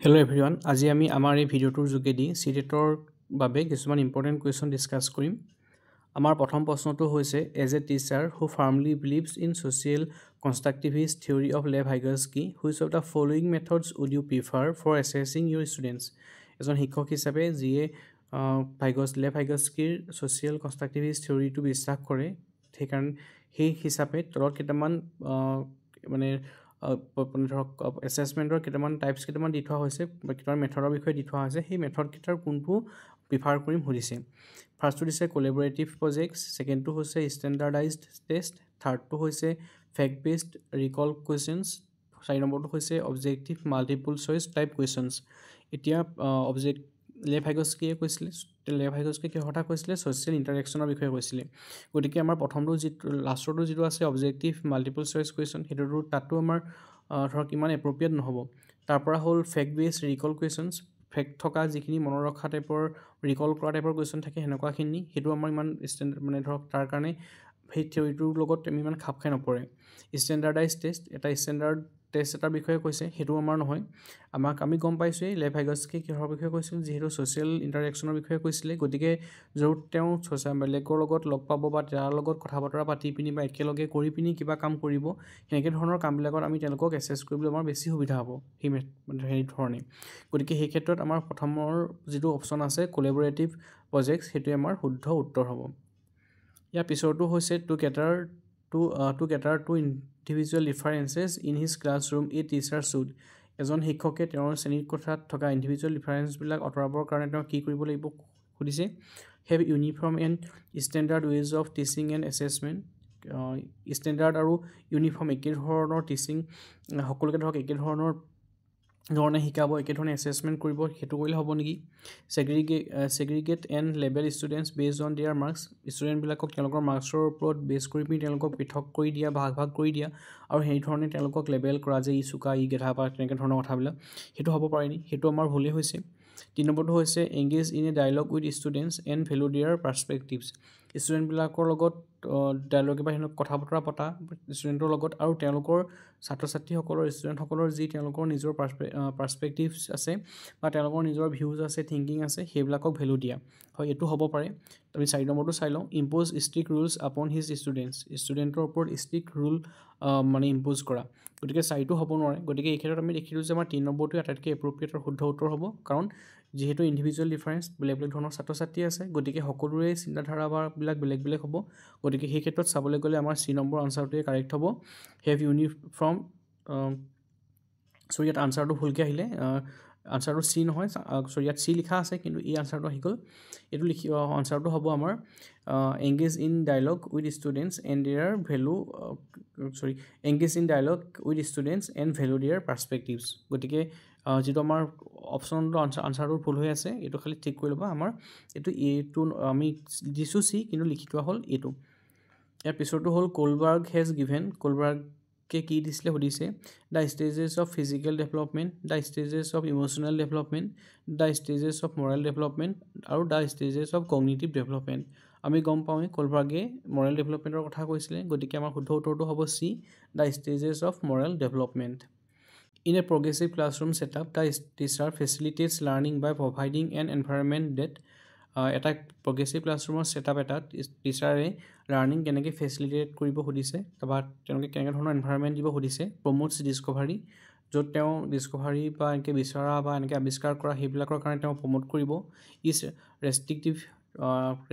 Hello everyone, আজি আমি আমাৰ এই ভিডিঅ'টোৰ যোগেদি CTETৰ বাবে কিছুমান ইম্পৰ্টেণ্ট কুৱেশ্যন ডিছকাছ কৰিম। আমাৰ প্ৰথম প্ৰশ্নটো হৈছে as a teacher who firmly believes in social constructivist theory of Lev Vygotsky which of the following methods would you prefer for assessing your students. এজন শিক্ষক হিচাপে যিয়ে লেভ ভাইগস্কিৰ ছ'চিয়েল কনষ্ট্ৰাকটিভিষ্ট থিয়ৰীটো বিশ্বাস কৰে, সেইকাৰণে সেই হিচাপে তলত কেইটামান ধৰক এছেছমেণ্টৰ কেইটামান টাইপছ কেইটামান দি থোৱা হৈছে বা কেইটামান মেথডৰ বিষয়ে দি থোৱা হৈছে। সেই মেথডকেইটাৰ কোনটো প্ৰিফাৰ কৰিম সুধিছে। ফাৰ্ষ্টটো দিছে কোলেবৰেটিভ প্ৰজেক্টছ, ছেকেণ্ডটো হৈছে ষ্টেণ্ডাৰ্ডাইজড টেষ্ট, থাৰ্ডটো হৈছে ফেক্ট বেছড ৰিকল কুৱেশ্যনছ, 4 নম্বৰটো হৈছে objective multiple choice type questions. এতিয়া লেভ ভাইগস্কিয়ে কৈছিলে, লেভ ভাইগস্কিয়ে কিহৰ কথা কৈছিলে? ছ'চিয়েল ইণ্টাৰেকশ্যনৰ বিষয়ে কৈছিলে। গতিকে আমাৰ প্ৰথমটো লাষ্টৰটো যিটো আছে অবজেক্টিভ মাল্টিপল চইচ কুৱেশ্যন, সেইটোতো তাতো আমাৰ ধৰক ইমান এপ্ৰপ্ৰিয়েট নহ'ব। তাৰপৰা হ'ল fact based recall questions, fact থকা যিখিনি মনত ৰখা টাইপৰ ৰিকল কৰা টাইপৰ কুৱেশ্যন থাকে সেনেকুৱাখিনি, সেইটো আমাৰ ইমান ধৰক তাৰ কাৰণে সেই থিয়ৰীটোৰ লগত আমি ইমান খাপ খাই নপৰে। ষ্টেণ্ডাৰ্ডাইজ টেষ্ট, এটা ষ্টেণ্ডাৰ্ড টেষ্ট এটাৰ বিষয়ে কৈছে, সেইটো আমাৰ নহয়। আমি গম পাইছোঁৱেই লেভ ভাইগস্কিয়ে কিহৰ বিষয়ে কৈছিল, যিহেতু ছ'চিয়েল ইণ্টাৰেকশ্যনৰ বিষয়ে কৈছিলে। গতিকে য'ত তেওঁ বেলেগৰ লগত লগ পাব বা তাৰ লগত কথা বতৰা পাতি পিনি বা একেলগে কৰি পিনি কিবা কাম কৰিব, সেনেকৈ ধৰণৰ কামবিলাকত আমি তেওঁলোকক এছেছ কৰিবলৈ আমাৰ বেছি সুবিধা হ'ব সেই ধৰণে। গতিকে সেই ক্ষেত্ৰত আমাৰ প্ৰথমৰ যিটো অপশ্যন আছে কোলেবৰেটিভ প্ৰজেক্টছ, সেইটোৱে আমাৰ শুদ্ধ উত্তৰ হ'ব। ইয়াৰ পিছৰটো হৈছে to cater to individual differences in his classroom a teacher should. এজন শিক্ষকে তেওঁৰ শ্ৰেণীৰ কোঠাত থকা ইণ্ডিভিজুৱেল ডিফাৰেঞ্চবিলাক আঁতৰাবৰ কাৰণে তেওঁ কি কৰিব লাগিব সুধিছে। Have uniform and standard ways of teaching and assessment. Standard আৰু ইউনিফৰ্ম একেধৰণৰ টিচিং, সকলোকে ধৰক একেধৰণৰ ধৰণে শিকাব, একেধৰণে এছেছমেণ্ট কৰিব, সেইটো কৰিলে হ'ব নেকি? Segregate and label students based on their marks. ষ্টুডেণ্টবিলাকক তেওঁলোকৰ মাৰ্কছৰ ওপৰত বেছ কৰি পিনি তেওঁলোকক পৃথক কৰি দিয়া, ভাগ কৰি দিয়া, আৰু সেই ধৰণে তেওঁলোকক লেবেল কৰা যে ই চোকা, ই গেধা বা তেনেকৈ ধৰণৰ কথাবিলাক, সেইটো হ'ব পাৰে নি? সেইটো আমাৰ ভুলেই হৈছে। 3 নম্বৰটো হৈছে engage in a dialogue with students and value their perspectives. ষ্টুডেণ্টবিলাকৰ লগত ডায়লগ বা সিহঁতক কথা বতৰা পতা ষ্টুডেণ্টৰ লগত, আৰু তেওঁলোকৰ ষ্টুডেণ্টসকলৰ যি তেওঁলোকৰ নিজৰ পাৰ্চপেক্টিভছ আছে বা তেওঁলোকৰ নিজৰ ভিউজ আছে, থিংকিং আছে, সেইবিলাকক ভেলু দিয়া হয়, এইটো হ'ব পাৰে। আমি 4 নম্বৰটো চাই লওঁ। Impose strict rules upon his students. ষ্টুডেণ্টৰ ওপৰত ষ্ট্ৰিক্ট ৰুল ইম্প'জ কৰা। গতিকে 4টো হ'ব নোৱাৰে। গতিকে এই ক্ষেত্ৰত আমি দেখিলোঁ যে আমাৰ 3 নম্বৰটো আটাইতকৈ এপ্ৰপ্ৰিয়েট আৰু শুদ্ধ উত্তৰ হ'ব, কাৰণ যিহেতু ইণ্ডিভিজুৱেল ডিফাৰেঞ্চ, বেলেগ বেলেগ ধৰণৰ ছাত্ৰ ছাত্ৰী আছে, গতিকে সকলোৰে চিন্তাধাৰাবিলাক বেলেগ বেলেগ হ'ব। গতিকে সেই ক্ষেত্ৰত চাবলৈ গ'লে আমাৰ 3 নম্বৰ আনচাৰটোৱে কাৰেক্ট হ'ব। হেভ ইউনিফৰ্ম ইয়াত আনচাৰটো ভুলকৈ আহিলে, আনচাৰটো চি নহয়, ইয়াত চি লিখা আছে, কিন্তু এই আনচাৰটো আহি গ'ল। এইটো আনচাৰটো হ'ব আমাৰ engage in dialogue with students and their perspectives. গতিকে যিটো আমাৰ অপশ্যনটো আনচাৰটো ভুল হৈ আছে, এইটো খালি ঠিক কৰি ল'বা। আমাৰ এইটো আমি দিছোঁ চি, কিন্তু লিখি থোৱা হ'ল এইটো। ইয়াৰ পিছৰটো হ'ল কোলবাৰ্গ হেজ গিভেন। কোলবাৰ্গে কি দিছিলে সুধিছে। The stages of physical development, the stages of emotional development, the stages of moral development আৰু the stages of cognitive development. আমি গম পাওঁৱেই কোলবাৰ্গে মৰেল ডেভেলপমেণ্টৰ কথা কৈছিলে, গতিকে আমাৰ শুদ্ধ উত্তৰটো হ'ব C, the stages of moral development. In a progressive classroom setup, the teacher facilitates learning by providing an environment that. এটা প্ৰগ্ৰেছিভ ক্লাছৰুমৰ ছেটআপ এটাত টিচাৰে লাৰ্ণিং কেনেকৈ ফেচিলিটেট কৰিব সুধিছে, বা তেওঁলোকে কেনেকৈ ধৰণৰ এনভাইৰনমেণ্ট দিব সুধিছে। প্ৰমোটছ ডিছকভাৰী, য'ত তেওঁ ডিছকভাৰী বা এনেকৈ বিচৰা বা এনেকৈ আৱিষ্কাৰ কৰা সেইবিলাকৰ কাৰণে তেওঁ প্ৰমোট কৰিব।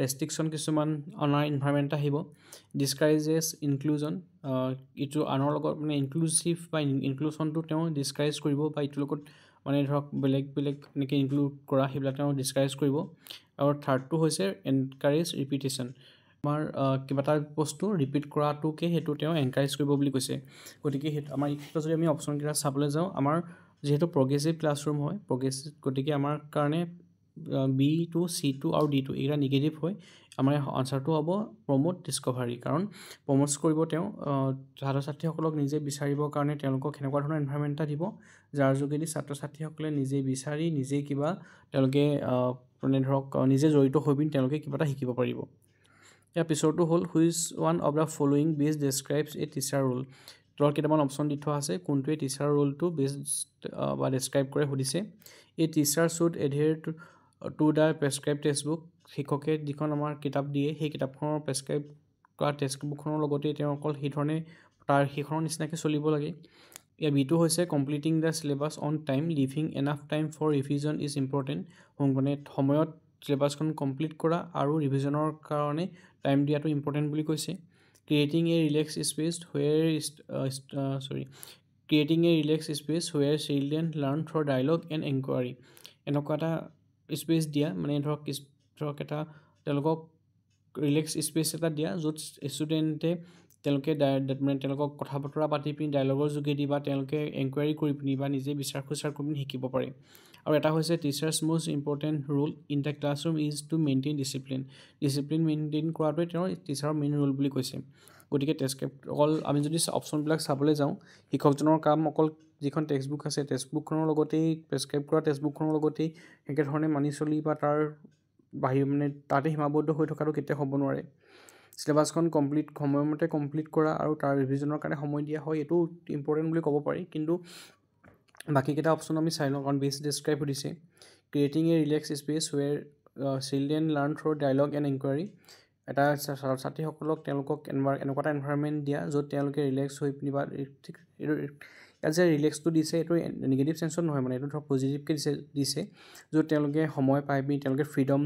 ৰেষ্ট্ৰিকশ্যন কিছুমান অনাৰ এনভাইৰনমেণ্ট আহিব। ডিছকাৰেজেছ ইনক্লুজন, ইটো আনৰ লগত ইনক্লুচিভ বা ইনক্লুশ্যনটো তেওঁ ডিছকাৰেজ কৰিব, বা ইটোৰ লগত ধৰক বেলেগ বেলেগ এনেকৈ ইনক্লুড কৰা, সেইবিলাক তেওঁ ডিছকাৰেজ কৰিব। আৰু থাৰ্ডটো হৈছে এনকাৰেজ ৰিপিটেশ্যন। আমাৰ কিবা এটা বস্তু ৰিপিট কৰাটোকে সেইটো তেওঁ এনকাৰেজ কৰিব বুলি কৈছে। গতিকে আমাৰ এই ক্ষেত্ৰত যদি আমি অপশ্যনকেইটা চাবলৈ যাওঁ, আমাৰ যিহেতু প্ৰগ্ৰেছিভ ক্লাছৰুম হয়, গতিকে আমাৰ কাৰণে B2, C2 আৰু D2 এইকেইটা নিগেটিভ হয়। আমাৰ আনচাৰটো হ'ব প্ৰমোট ডিছকভাৰী, কাৰণ প্ৰমোটছ কৰিব তেওঁ ছাত্ৰ ছাত্ৰীসকলক নিজে বিচাৰিবৰ কাৰণে তেওঁলোকক সেনেকুৱা ধৰণৰ এনভাইৰনমেণ্ট এটা দিব, যাৰ যোগেদি ছাত্ৰ ছাত্ৰীসকলে নিজে বিচাৰি নিজে কিবা তেওঁলোকে ধৰক নিজে জড়িত হৈ পিনি তেওঁলোকে কিবা এটা শিকিব পাৰিব। ইয়াৰ পিছৰটো হ'ল which one of the following best describes a teacher role. তলত কেইটামান অপশ্যন দি থোৱা আছে কোনটোৱে টিচাৰ ৰোলটো বেষ্ট বা ডেছক্ৰাইব কৰে সুধিছে এই teacher should adhere to the prescribed textbook শিক্ষকে যিখন আমাৰ কিতাপ দিয়ে সেই কিতাপখনৰ প্ৰেছক্ৰাইব কৰা টেক্সটবুকখনৰ লগতে তেওঁ অকল সেইধৰণে তাৰ সেইখনৰ নিচিনাকৈ চলিব লাগে ইয়াৰ বিটো হৈছে completing the syllabus on time leaving enough time for revision is important মানে সময়ত চিলেবাছখন কমপ্লিট কৰা আৰু ৰিভিজনৰ কাৰণে টাইম দিয়াটো ইম্পৰ্টেণ্ট বুলি কৈছে creating a relax space creating a relax space where children learn through dialogue and enquiry এনেকুৱা এটা স্পেচ দিয়া মানে ধৰক এটা তেওঁলোকক ৰিলেক্স স্পেচ এটা দিয়া য'ত ষ্টুডেণ্টে তেওঁলোকে মানে তেওঁলোকক কথা বতৰা পাতি পিনি ডায়লগৰ যোগেদি বা তেওঁলোকে এনকুৱাৰী কৰি পিনি বা নিজে বিচাৰ খোচাৰ কৰি পিনি শিকিব পাৰে আৰু এটা হৈছে teachers most important role in the classroom is to maintain discipline maintain কৰাটোৱে তেওঁৰ টিচাৰৰ মেইন ৰোল বুলি কৈছে গতিকে অকল আমি যদি অপশ্যনবিলাক চাবলৈ যাওঁ শিক্ষকজনৰ কাম অকল যিখন টেক্সটবুক আছে টেক্সটবুকখনৰ লগতেই প্ৰেছক্ৰাইব কৰা টেক্সটবুকখনৰ লগতেই একেধৰণে মানি চলি বা তাৰ বাহিৰ মানে তাতে সীমাবদ্ধ হৈ থকাটো কেতিয়াও হ'ব নোৱাৰে চিলেবাছখন সময়মতে কমপ্লিট কৰা আৰু তাৰ ৰিভিজনৰ কাৰণে সময় দিয়া হয় এইটো ইম্পৰ্টেণ্ট বুলি ক'ব পাৰি কিন্তু বাকীকেইটা অপশ্যন আমি চাই লওঁ কাৰণ বেষ্ট ডেছক্ৰাইব সুধিছে creating a relax space where children learn through dialogue and enquiry এটা ছাত্ৰ ছাত্ৰীসকলক তেওঁলোকক এনেকুৱা এটা এনভাইৰনমেণ্ট দিয়া য'ত তেওঁলোকে ৰিলেক্স হৈ পিনি বা ইয়াত যে ৰিলেক্সটো দিছে এইটো নিগেটিভ চেঞ্চত নহয় মানে এইটো ধৰক পজিটিভকৈ দিছে য'ত তেওঁলোকে সময় পাই পিনি তেওঁলোকে ফ্ৰীডম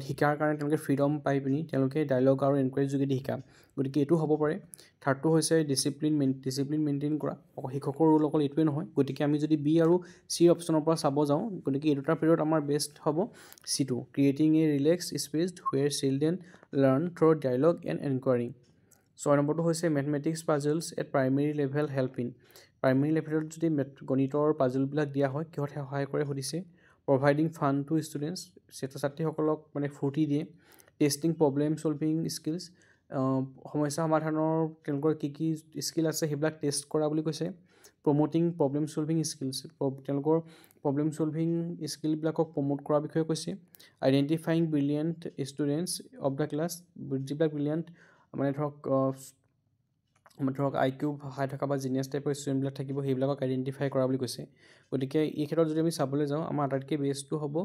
শিকাৰ কাৰণে তেওঁলোকে ফ্ৰীডম পাই পিনি তেওঁলোকে ডায়লগ আৰু এনকুৱাৰী যোগেদি শিকা গতিকে এইটো হ'ব পাৰে থাৰ্ডটো হৈছে ডিচিপ্লিন মেইনটেইন কৰা শিক্ষকৰ ৰোল অকল এইটোৱে নহয় গতিকে আমি যদি বি আৰু চি অপশ্যনৰ পৰা চাব যাওঁ গতিকে এই দুটাৰ ভিতৰত আমাৰ বেষ্ট হ'ব চিটো creating a relax space where children learn through dialogue and enquiry 6 নম্বৰটো হৈছে mathematics puzzles at primary level help in primary লেভেলত যদি গণিতৰ পাজলবিলাক দিয়া হয় কিহত সহায় কৰে সুধিছে প্ৰভাইডিং ফান টু ষ্টুডেণ্টছ ছাত্ৰ ছাত্ৰীসকলক মানে ফূৰ্তি দিয়ে টেষ্টিং প্ৰব্লেম ছলভিং স্কিলছ সমস্যা সমাধানৰ তেওঁলোকৰ কি স্কিল আছে সেইবিলাক টেষ্ট কৰা বুলি কৈছে প্ৰমোটিং প্ৰব্লেম ছলভিং স্কিলছ তেওঁলোকৰ প্ৰব্লেম ছলভিং স্কিলবিলাকক প্ৰমোট কৰাৰ বিষয়ে কৈছে identifying brilliant students of the class যিবিলাক ব্ৰিলিয়েণ্ট মানে ধৰক আই কিউ হাই থকা বা জিনিয়াছ টাইপৰ ষ্টুডেণ্টবিলাক থাকিব সেইবিলাকক আইডেণ্টিফাই কৰা বুলি কৈছে গতিকে এই ক্ষেত্ৰত যদি আমি চাবলৈ যাওঁ আমাৰ আটাইতকৈ বেষ্টটো হ'ব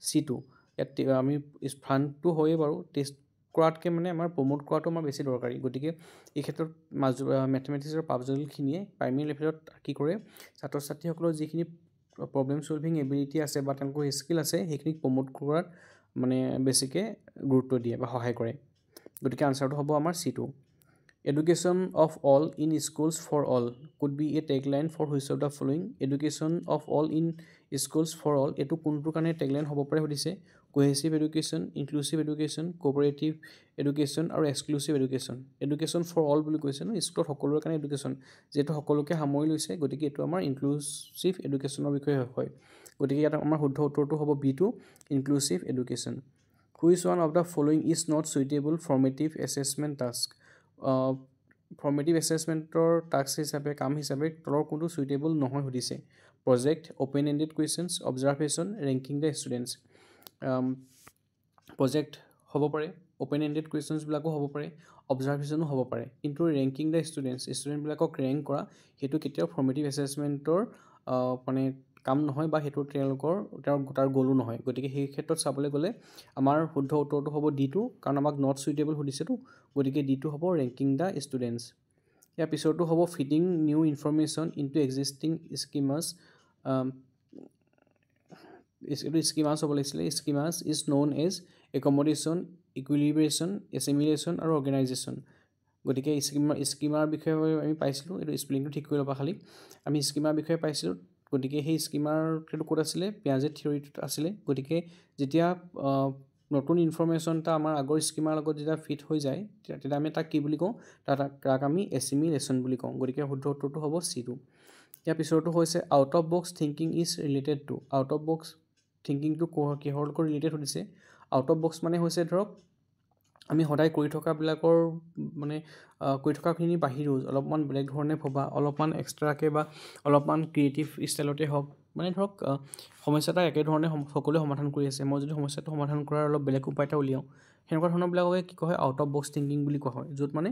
চিটো ইয়াত আমি ফানটো হয়েই বাৰু টেষ্ট কৰাতকৈ মানে আমাৰ প্ৰমোট কৰাটো আমাৰ বেছি দৰকাৰী গতিকে এই ক্ষেত্ৰত মেথমেটিক্সৰ পাজলখিনিয়ে প্ৰাইমেৰী লেভেলত কি কৰে ছাত্ৰ ছাত্ৰীসকলৰ যিখিনি প্ৰব্লেম ছলভিং এবিলিটি আছে বা তেওঁলোকৰ স্কিল আছে সেইখিনিক প্ৰমোট কৰাত মানে বেছিকৈ গুৰুত্ব দিয়ে বা সহায় কৰে গতিকে আনচাৰটো হ'ব আমাৰ চিটো education of all in schools for all could be a tagline for which of the following education of all in schools for all এইটো কোনটোৰ কাৰণে টেগলাইন হ'ব পাৰে সুধিছে cohesive education inclusive education cooperative education আৰু এক্সক্লুচিভ এডুকেশ্যন ফৰ অল বুলি কৈছে ন স্কুলত সকলোৰে কাৰণে এডুকেশ্যন যিহেতু সকলোকে সামৰি লৈছে গতিকে এইটো আমাৰ ইনক্লুচিভ এডুকেশ্যনৰ বিষয়ে হয় গতিকে ইয়াত আমাৰ শুদ্ধ উত্তৰটো হ'ব বিটো inclusive education which one of the following is not suitable formative assessment task formative এছেছমেণ্টৰ টাস্ক হিচাপে কাম হিচাপে তলৰ কোনটো চুইটেবল নহয় সুধিছে project open ended questions observation ranking the students project হ'ব পাৰে অ'পেন এণ্ডেড কুৱেশ্যনছবিলাকো হ'ব পাৰে অবজাৰ্ভেশ্যনো হ'ব পাৰে কিন্তু ৰেংকিং দ্য ষ্টুডেণ্টবিলাকক ৰেংক কৰা সেইটো কেতিয়াও ফৰ্মেটিভ এছেছমেণ্টৰ মানে কাম নহয় বা সেইটো তাৰ গ'লো নহয় গতিকে সেই ক্ষেত্ৰত চাবলৈ গ'লে আমাৰ শুদ্ধ উত্তৰটো হ'ব ডিটো কাৰণ আমাক নট চুইটেবল সুধিছেতো গতিকে ডিটো হ'ব ৰেংকিং দ্য ষ্টুডেণ্টছ ইয়াৰ পিছৰটো হ'ব fitting new information into existing schemas এইটো স্কিমাছ হ'ব লাগিছিলে schemas is known as accommodation equilibration assimilation আৰু অৰ্গেনাইজেশ্যন গতিকে স্কিমাৰ বিষয়ে আমি পাইছিলোঁ এইটো স্পেলিংটো ঠিক কৰি ল'বা খালি আমি স্কিমাৰ বিষয়ে পাইছিলোঁ গতিকে সেই স্কিমাৰটো ক'ত আছিলে পিয়াজে থিয়ৰিটোত আছিলে গতিকে যেতিয়া নতুন ইনফৰমেশ্যন এটা আমাৰ আগৰ স্কিমাৰ লগত যেতিয়া ফিট হৈ যায় তেতিয়া আমি তাক কি বুলি কওঁ তাক আমি এছিমিলেশ্যন বুলি কওঁ গতিকে শুদ্ধ উত্তৰটো হ'ব চিটো ইয়াৰ পিছৰটো হৈছে out of box thinking is related to out of box থিংকিংটো কিহৰ লগত ৰিলেটেড সুধিছে আউট অফ বক্স মানে হৈছে ধৰক আমি সদায় কৰি থকাবিলাকৰ মানে কৰি থকাখিনি বাহিৰেও অলপমান বেলেগ ধৰণে ভবা অলপমান এক্সট্ৰাকৈ বা অলপমান ক্ৰিয়েটিভ ষ্টাইলতে হওক মানে ধৰক সমস্যা এটা একেধৰণে সকলোৱে সমাধান কৰি আছে মই যদি সমস্যাটো সমাধান কৰাৰ অলপ বেলেগ উপায় এটা উলিয়াওঁ সেনেকুৱা ধৰণৰবিলাককে কি কোৱা হয় আউট অফ বক্স থিংকিং বুলি কোৱা হয় য'ত মানে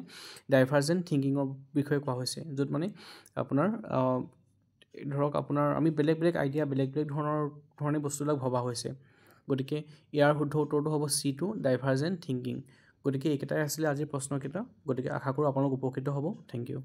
ডাইভাৰ্জেণ্ট থিংকিঙৰ বিষয়ে কোৱা হৈছে য'ত মানে আপোনাৰ ধৰক আপোনাৰ আমি বেলেগ বেলেগ আইডিয়া বেলেগ বেলেগ ধৰণে বস্তুবিলাক ভবা হৈছে গতিকে ইয়াৰ শুদ্ধ উত্তৰটো হ'ব C2 ডাইভাৰ্জেণ্ট থিংকিং গতিকে এইকেইটাই আছিলে আজিৰ প্ৰশ্নকেইটা গতিকে আশা কৰোঁ আপোনালোক উপকৃত হ'ব থেংক ইউ